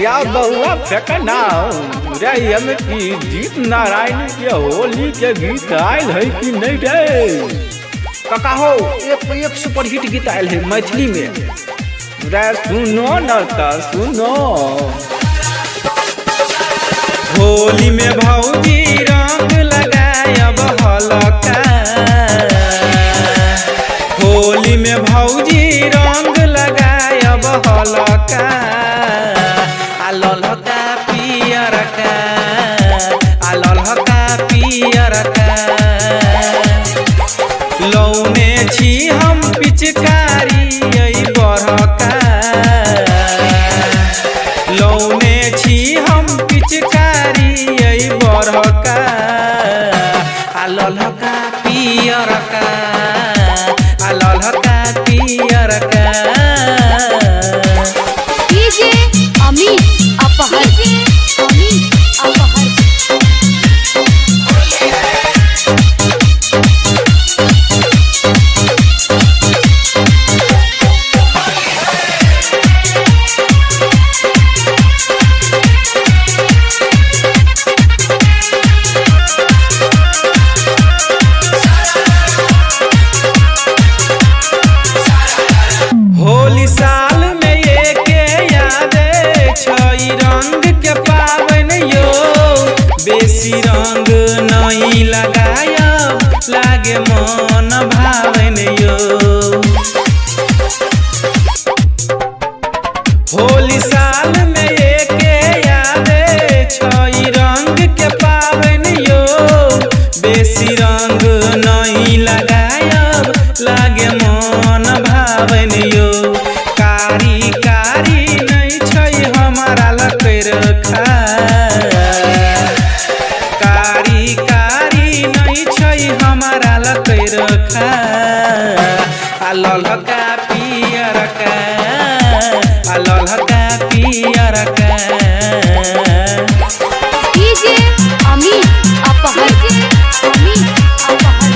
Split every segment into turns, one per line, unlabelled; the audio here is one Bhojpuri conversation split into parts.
भैया बहुआ फेंकना रे हम की जीत नारायण के होली के गीत आयल है कि नहीं रे काका हो एक सुपर हिट गीत आयल है मैथिली में रे सुनो न त सुनो। होली में भौजी रंग लगायब हलका, होली में भौजी रंग लगायब हलका, आ ललका पियरका, आ ललका पियरका, लौने छी हम पिचकारी बड़का, लौने छी हम पिचकारी बड़का, आ ललका पियरका, आ ललका पियरका।
डीजे अमित अपहर, अमित अपहर।
होली साल में एक यादे छई रंग के पावन यो, बेसी रंग नहीं लगायब लागे मन भावन यो। होली साल में एक यादे छई रंग के पावन यो, बेसी रंग नहीं लगायब लागे मन भावन यो। कारी कारी नहीं छई हमारा लकर खा, कारी कारी नहीं छई हमारा लकर खा, आ ललका पियरका, आ ललका पियरका।
डीजे अमित अपहर, अमित अपहर।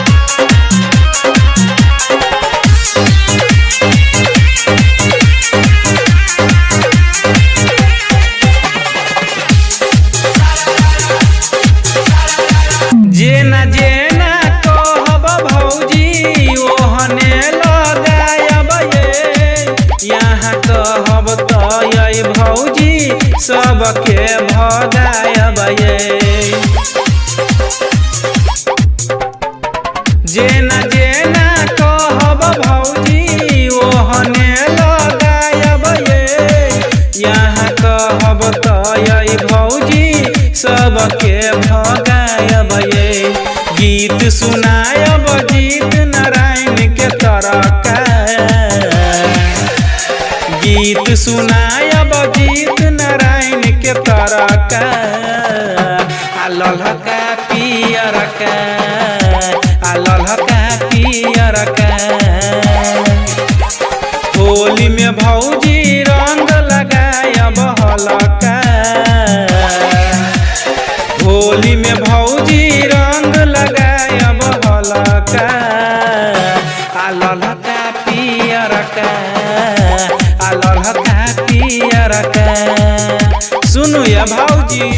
जेना जेना कहब भौजी ओहने लगायब ये, यहाँ कहब त भौजी सबके भगायब ये। जेना जेना कहब भौजी ओहने लगायब ये, यहाँ कहब त भौजी सबके भगायब ये। गीत सुनायब जीत नारायण के तरका, गीत सुनायब जीत नारायण के तरका, आ ललका पियरका, आ ललका पियरका। होली में भौजी रंग लगायब हलका, होली में भौजी रंग लगायब हलका, आ ललका पियरका, आ ललका पियरका। सुनु या भौजी।